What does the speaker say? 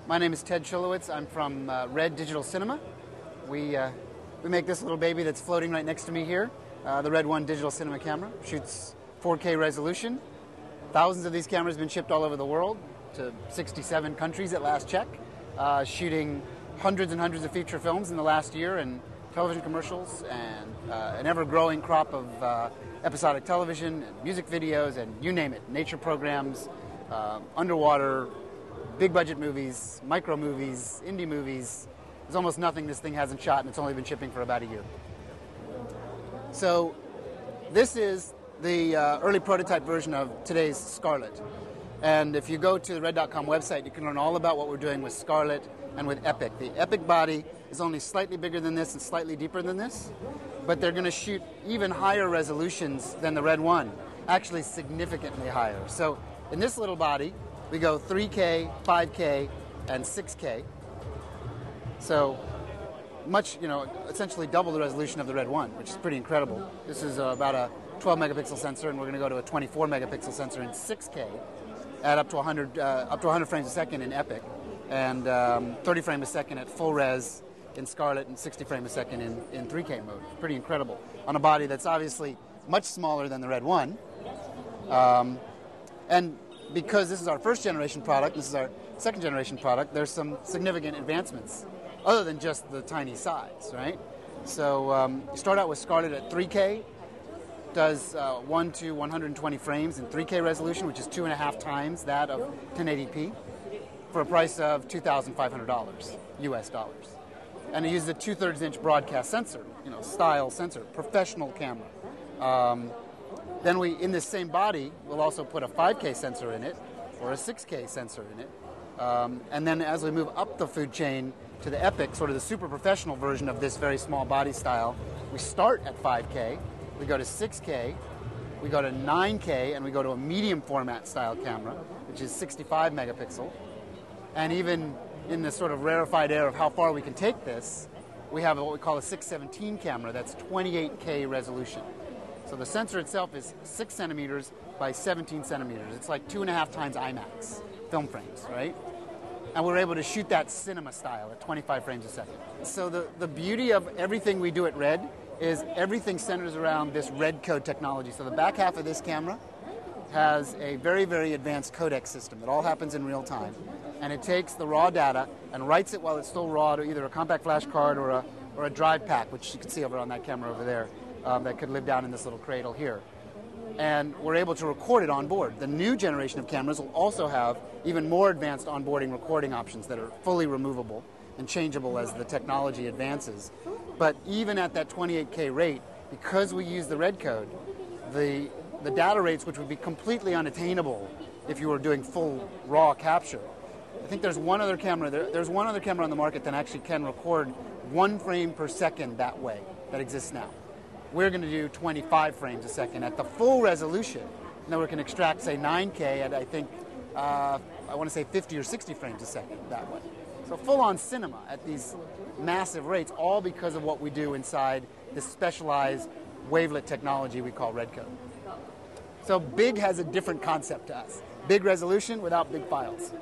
My name is Ted Chilowitz. I'm from Red Digital Cinema. We make this little baby that's floating right next to me here, the Red 1 digital cinema camera. Shoots 4K resolution. Thousands of these cameras have been shipped all over the world to 67 countries at last check, shooting hundreds and hundreds of feature films in the last year, and television commercials, and an ever-growing crop of episodic television, and music videos, and you name it, nature programs, underwater, big-budget movies, micro-movies, indie movies. There's almost nothing this thing hasn't shot, and it's only been shipping for about a year. So this is the early prototype version of today's Scarlett. And if you go to the red.com website, you can learn all about what we're doing with Scarlett and with Epic. The Epic body is only slightly bigger than this and slightly deeper than this, but they're going to shoot even higher resolutions than the Red 1, actually significantly higher. So in this little body, we go 3K, 5K, and 6K. So much, essentially double the resolution of the Red 1, which is pretty incredible. This is about a 12 megapixel sensor, and we're going to go to a 24 megapixel sensor in 6K at up to 100 frames a second in Epic, and 30 frames a second at full res in Scarlett, and 60 frames a second in 3K mode. Pretty incredible on a body that's obviously much smaller than the Red 1. And because this is our first generation product, this is our second generation product, there's some significant advancements other than just the tiny size, right? So you start out with Scarlett at 3K, does 1 to 120 frames in 3K resolution, which is 2.5 times that of 1080p, for a price of $2,500 US dollars. And it uses a 2/3 inch broadcast sensor, style sensor, professional camera. Then in this same body, we'll also put a 5K sensor in it, or a 6K sensor in it. And then as we move up the food chain to the Epic, sort of the super professional version of this very small body style, we start at 5K, we go to 6K, we go to 9K, and we go to a medium format style camera, which is 65 megapixel. And even in this sort of rarefied air of how far we can take this, we have what we call a 617 camera that's 28K resolution. So the sensor itself is 6 centimeters by 17 centimeters. It's like 2.5 times IMAX film frames, right? And we're able to shoot that cinema style at 25 frames a second. So the beauty of everything we do at Red is everything centers around this Red code technology. So the back half of this camera has a very, very advanced codec system. It all happens in real time. And it takes the raw data and writes it while it's still raw to either a compact flash card or a drive pack, which you can see over on that camera over there, that could live down in this little cradle here. And we're able to record it on board. The new generation of cameras will also have even more advanced onboarding recording options that are fully removable and changeable as the technology advances. But even at that 28K rate, because we use the Red code, the data rates, which would be completely unattainable if you were doing full raw capture. I think there's one other camera on the market that actually can record 1 frame per second that way, that exists now. We're going to do 25 frames a second at the full resolution. And then we can extract, say, 9K at, I think, I want to say 50 or 60 frames a second that way. So full-on cinema at these massive rates, all because of what we do inside this specialized wavelet technology we call Red code. So big has a different concept to us. Big resolution without big files.